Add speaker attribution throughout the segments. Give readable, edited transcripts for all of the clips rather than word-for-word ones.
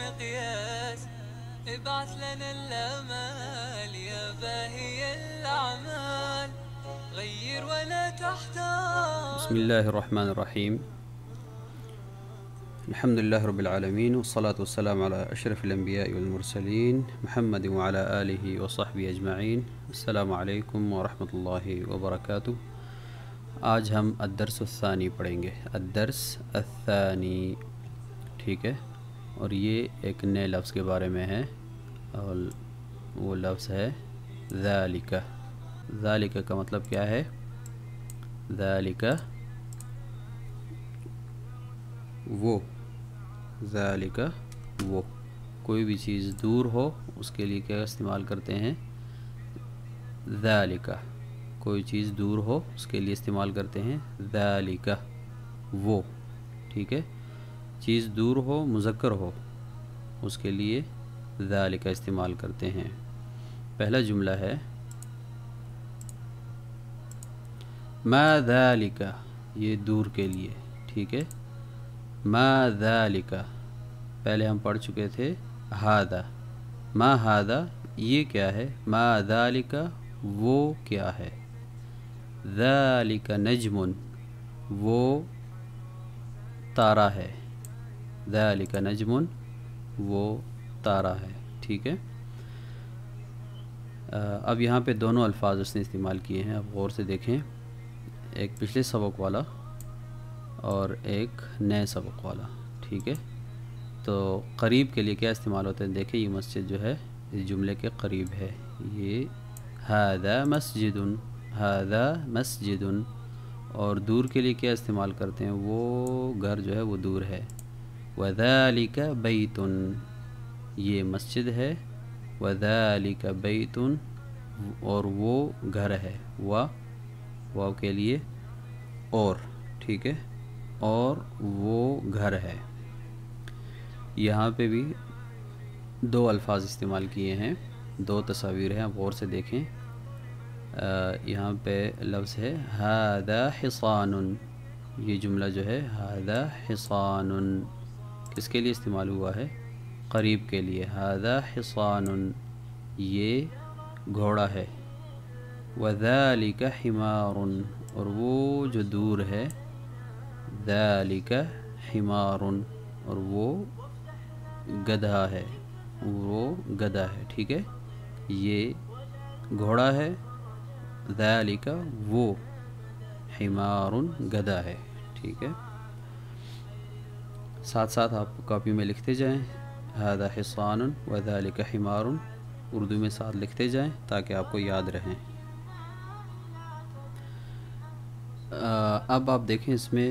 Speaker 1: مقياس ابعث لنا الأمال يا باهي الأعمال غير ولا تحتار.
Speaker 2: بسم الله الرحمن الرحيم. الحمد لله رب العالمين والصلاة والسلام على أشرف الأنبياء والمرسلين محمد وعلى آله وصحبه أجمعين. السلام علیکم ورحمۃ اللہ وبرکاتہ. آج ہم الدرس الثانی پڑھیں گے. الدرس الثانی، ٹھیک ہے، اور یہ ایک نئے لفظ کے بارے میں ہے اور وہ لفظ ہے ذالک. ذالک کا مطلب کیا ہے؟ ذالک وہ، ذالک وہ، کوئی بھی چیز دور ہو اس کے لیے کیا استعمال کرتے ہیں؟ ذالک. کوئی چیز دور ہو اس کے لیے استعمال کرتے ہیں ذالک وہ، ٹھیک ہے. چیز دور ہو، مذکر ہو، اس کے لیے ذالک استعمال کرتے ہیں. پہلا جملہ ہے ما ذالک، یہ دور کے لیے، ٹھیک ہے. ما ذالک پہلے ہم پڑھ چکے تھے ہذا. ما ہذا یہ کیا ہے؟ ما ذالک وہ کیا ہے؟ ذالک نجم وہ تارہ ہے. ذالک نجم وہ تارہ ہے، ٹھیک ہے. اب یہاں پہ دونوں الفاظ اس نے استعمال کیے ہیں، اب غور سے دیکھیں. ایک پچھلے سبق والا اور ایک نئے سبق والا، ٹھیک ہے. تو قریب کے لیے کیا استعمال ہوتا ہے؟ دیکھیں یہ مسجد جو ہے اس جملے کے قریب ہے، یہ ھذا مسجد، ھذا مسجد. اور دور کے لیے کیا استعمال کرتے ہیں؟ وہ گھر جو ہے وہ دور ہے. وذالک بیت، یہ مسجد ہے. وذالک بیت اور وہ گھر ہے. واو کے لیے اور، ٹھیک ہے، اور وہ گھر ہے. یہاں پہ بھی دو الفاظ استعمال کیے ہیں، دو تصاویر ہیں، آپ غور سے دیکھیں. یہاں پہ لفظ ہے ھذا حصان. یہ جملہ جو ہے ھذا حصان کس کے لیے استعمال ہوا ہے؟ قریب کے لیے. ھذا حصان یہ گھوڑا ہے. وذالک حمار اور وہ جو دور ہے، ذالک حمار اور وہ گدھا ہے، وہ گدھا ہے، ٹھیک ہے. یہ گھوڑا ہے، ذالک وہ، حمار گدھا ہے، ٹھیک ہے. ساتھ ساتھ آپ کاپی میں لکھتے جائیں ھذا حصان وذالک حمار، اردو میں ساتھ لکھتے جائیں تاکہ آپ کو یاد رہیں. اب آپ دیکھیں اس میں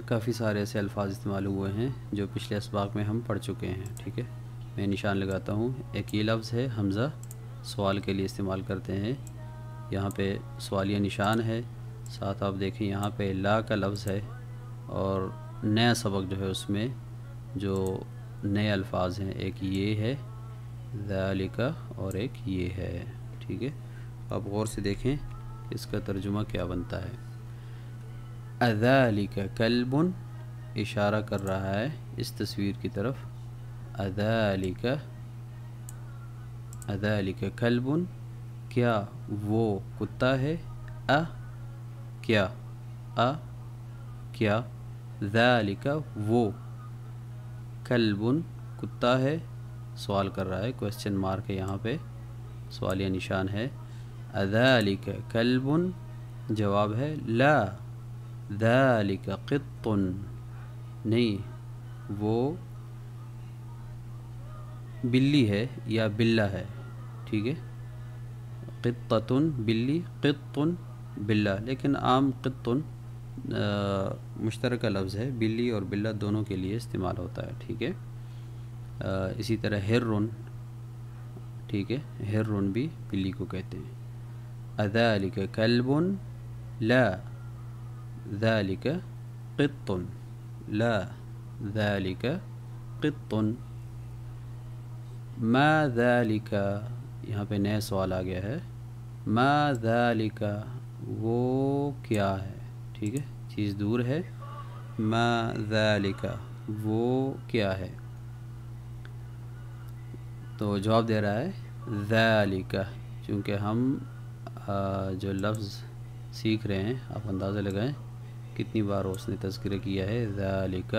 Speaker 2: کافی سارے ایسے الفاظ استعمال ہوئے ہیں جو پچھلے اسباق میں ہم پڑھ چکے ہیں، ٹھیک ہے. میں نشان لگاتا ہوں. ایک یہ لفظ ہے حمزہ، سوال کے لیے استعمال کرتے ہیں، یہاں پہ سوالیہ نشان ہے. ساتھ آپ دیکھیں یہاں پہ لا کا لفظ ہے، اور نیا سبق جو ہے اس میں جو نئے الفاظ ہیں، ایک یہ ہے ذالک اور ایک یہ ہے، ٹھیک ہے. آپ غور سے دیکھیں اس کا ترجمہ کیا بنتا ہے. اذالک کلب، اشارہ کر رہا ہے اس تصویر کی طرف. اذالک، اذالک کلب کیا وہ کتا ہے؟ کیا، کیا، ذالک وہ، کلب کتا ہے. سوال کر رہا ہے، کوسچن مارک ہے یہاں پہ، سوالیہ نشان ہے. اذالک کلب جواب ہے لا، ذالک قط نہیں، وہ بلی ہے یا بلہ ہے، ٹھیک ہے. قطۃ بلی، قط بلہ، لیکن عام قط مشترکہ لفظ ہے، بلی اور بلہ دونوں کے لیے استعمال ہوتا ہے، ٹھیک ہے. اسی طرح ہرن، ٹھیک ہے، ہرن بھی بلی کو کہتے ہیں. اذالک کلب لا ذالک قط، لا ذالک قط. ما ذالک، یہاں پہ نیا سوال آ گیا ہے. ما ذالک وہ کیا ہے، ٹھیک ہے، چیز دور ہے. ما ذالک وہ کیا ہے. تو جواب دے رہا ہے ذالک، چونکہ ہم جو لفظ سیکھ رہے ہیں آپ اندازہ لگائیں کتنی بار اس نے تذکرہ کیا ہے ذالک.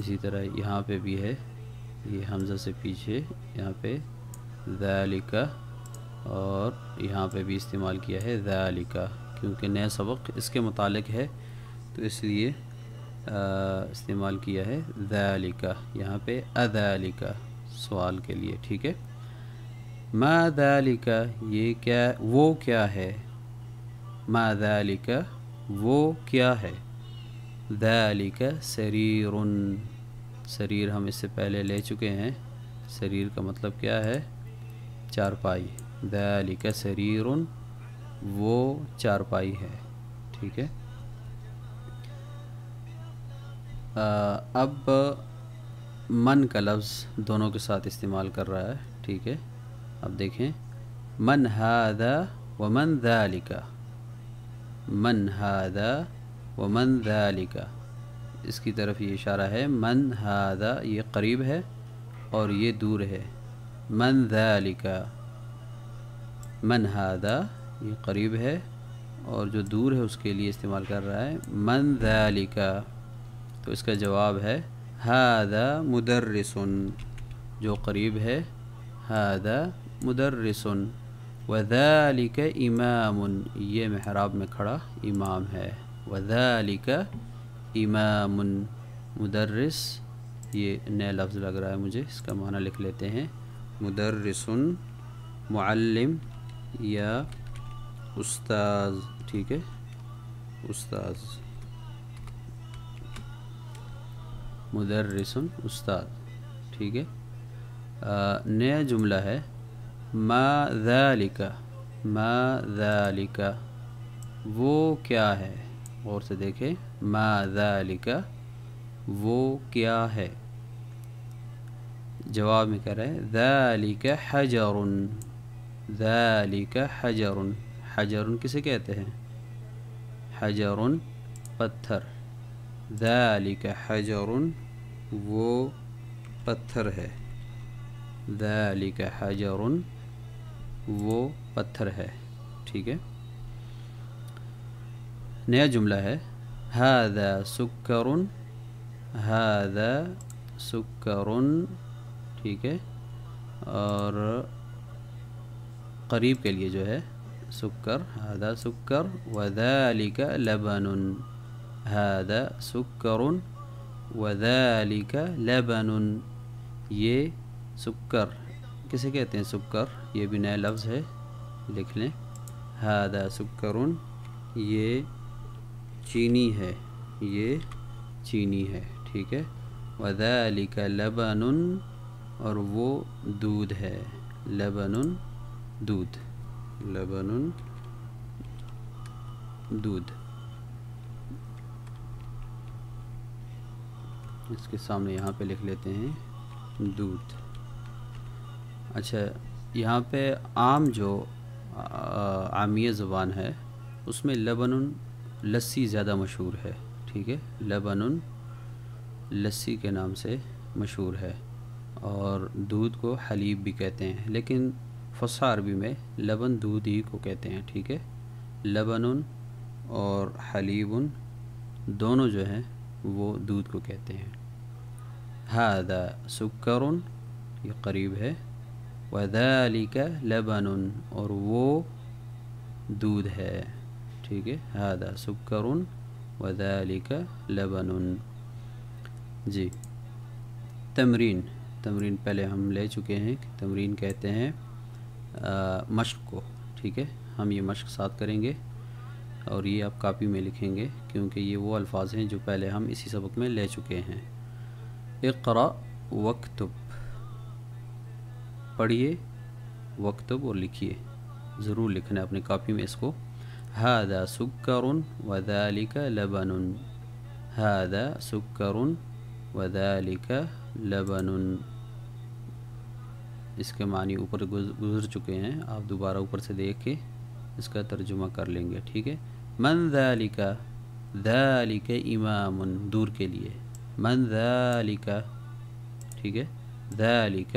Speaker 2: اسی طرح یہاں پہ بھی ہے، یہ حمزہ سے پیچھے یہاں پہ ذالک، اور یہاں پہ بھی استعمال کیا ہے ذالک، کیونکہ نیا سبق اس کے متعلق ہے تو اس لیے استعمال کیا ہے ذالک. یہاں پہ اذالک سوال کے لیے. ٹھیک ہے، ما ذالک یہ کیا، وہ کیا ہے، ما ذالک وہ کیا ہے، ذالک سریر، سریر ہم اس سے پہلے لے چکے ہیں. سریر کا مطلب کیا ہے، چارپائی. ذالک سریر وہ چارپائی ہے. ٹھیک ہے، اب من کا لفظ دونوں کے ساتھ استعمال کر رہا ہے. ٹھیک ہے، اب دیکھیں من ھذا ومن ذالک، من ھذا ومن ذالک، اس کی طرف یہ اشارہ ہے. من ھذا یہ قریب ہے اور یہ دور ہے. من ذالک، من ھذا یہ قریب ہے اور جو دور ہے اس کے لیے استعمال کر رہا ہے من ذالک. تو اس کا جواب ہے ھذا مدرس، جو قریب ہے ھذا مدرس، وذالک امام یہ محراب میں کھڑا امام ہے. وذالک امام، مدرس یہ نیا لفظ لگ رہا ہے مجھے، اس کا معنی لکھ لیتے ہیں. مدرس معلم یا استاذ. ٹھیک ہے، استاذ، مدرس استاد. ٹھیک ہے، نیا جملہ ہے ما ذالک، ما ذالک وہ کیا ہے. غور سے دیکھیں، ما ذالک وہ کیا ہے. جواب میں کہہ رہے ہیں ذالک حجر، ذالک حجر. حجر کسے کہتے ہیں، حجر پتھر. ذالک حجر وہ پتھر ہے، ذالک حجر وہ پتھر ہے. ٹھیک ہے، نیا جملہ ہے ھذا سکر، ھذا سکر. ٹھیک ہے، اور قریب کے لیے جو ہے سکر، ھذا سکر، وذالک لبن، ھذا سکر وذالک لبن. یہ سکر کسے کہتے ہیں، سکر یہ بھی نیا لفظ ہے، لکھ لیں. ھذا سکر یہ چینی ہے، یہ چینی ہے. ٹھیک ہے، وذالک لبن اور وہ دودھ ہے. لبن دودھ، لبن دودھ. اس کے سامنے یہاں پہ لکھ لیتے ہیں دودھ. اچھا، یہاں پہ عام جو عامیہ زبان ہے اس میں لبن لسی زیادہ مشہور ہے. ٹھیک ہے، لبن لسی کے نام سے مشہور ہے، اور دودھ کو حلیب بھی کہتے ہیں، لیکن فصیح عربی میں لبن دودھ ہی کو کہتے ہیں. ٹھیک ہے، لبن اور حلیب دونوں جو ہیں وہ دودھ کو کہتے ہیں. ھذا سکر یہ قریب ہے، وذالک لبن اور وہ دودھ ہے. ٹھیک ہے، ھذا سکر وذالک لبن. جی، تمرین. تمرین پہلے ہم لے چکے ہیں کہ تمرین کہتے ہیں مشق کو. ٹھیک ہے، ہم یہ مشق ساتھ کریں گے اور یہ آپ کاپی میں لکھیں گے، کیونکہ یہ وہ الفاظ ہیں جو پہلے ہم اسی سبق میں لے چکے ہیں. اقرأ وکتب، پڑھیے، وکتب اور لکھیے. ضرور لکھنا ہے اپنی کاپی میں اس کو. ھذا سکر وذالک لبن، ھذا سکر وذالک لبن. اس کے معنی اوپر گزر چکے ہیں، آپ دوبارہ اوپر سے دیکھ کے اس کا ترجمہ کر لیں گے. ٹھیک ہے، من ذالک، ذالک امام دور کے لیے، من ذالک. ٹھیک ہے، ذالک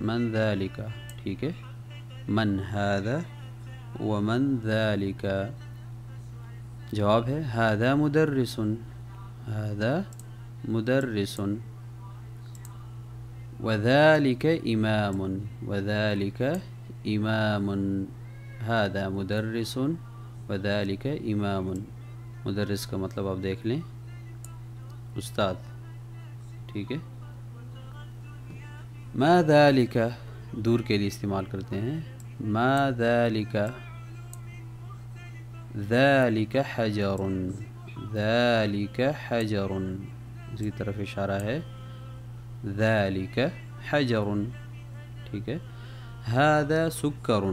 Speaker 2: من ذالک، ٹھیک ہے، من ھذا ومن ذالک، جواب ہے ھذا مدرس، ھذا مدرس، وذالک امام، وذالک امام، ھذا مدرس وذالک امام، مدرس کا مطلب آپ دیکھ لیں استاد، ٹھیک ہے. ما ذالک دور کے لیے استعمال کرتے ہیں، ما ذالک، ذالک حجر، ذالک حجر، اس کی طرف اشارہ ہے، ذالک حجر، ٹھیک ہے. ھذا سکر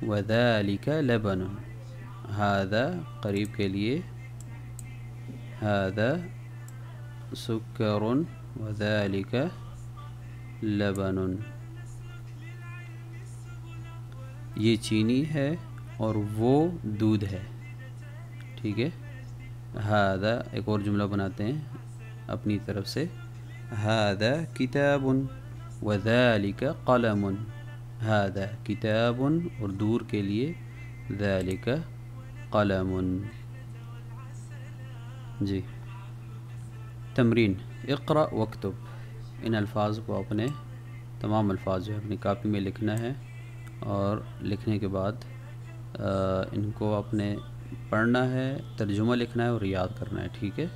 Speaker 2: وذالک لبن، ھذا قریب کے لیے، ھذا سکر وذالک لبن، یہ چینی ہے اور وہ دودھ ہے، ٹھیک ہے. ھذا ایک اور جملہ بناتے ہیں اپنی طرف سے، ھذا کتاب وذالک قلم، ھذا کتاب اور دور کے لیے ذالک قلم. جی تمرین، اقرأ واکتب، ان الفاظ کو اپنے تمام الفاظ جو ہے اپنی کاپی میں لکھنا ہے، اور لکھنے کے بعد ان کو اپنے پڑھنا ہے، ترجمہ لکھنا ہے اور یاد کرنا ہے، ٹھیک ہے.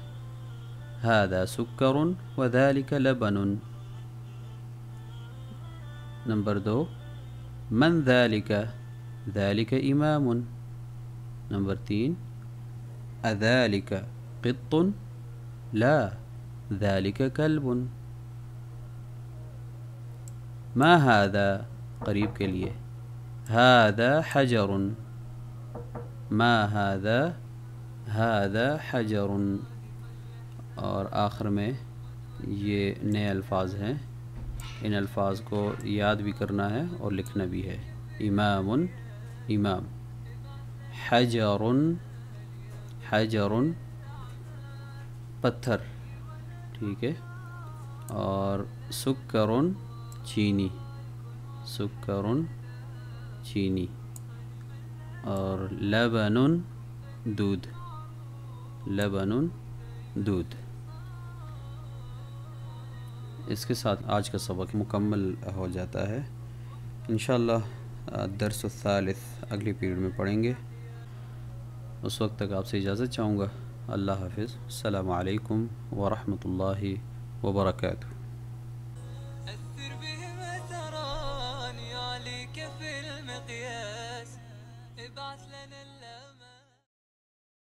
Speaker 2: ھذا سکر وذالک لبن. نمبر 2، من ذالک، ذالک امام. نمبر 3، اذالک قط، لا ذالک کلب. ما ھذا قریب کے لیے، ھذا حجر، ما ھذا، ھذا حجر. اور آخر میں یہ نئے الفاظ ہیں، ان الفاظ کو یاد بھی کرنا ہے اور لکھنا بھی ہے. امام، امام، حجر، حجر پتھر، ٹھیک ہے. اور سکر چینی، سکر چینی. اور لبن دودھ، لبن دودھ. اس کے ساتھ آج کا سبق مکمل ہو جاتا ہے. انشاءاللہ درس الثالث اگلی پیریڈ میں پڑھیں گے. اس وقت تک آپ سے اجازت چاہوں گا. اللہ حافظ. السلام علیکم ورحمۃ اللہ وبرکاتہ.
Speaker 1: أثر بهم تراني عليك في المقياس، ابعث لنا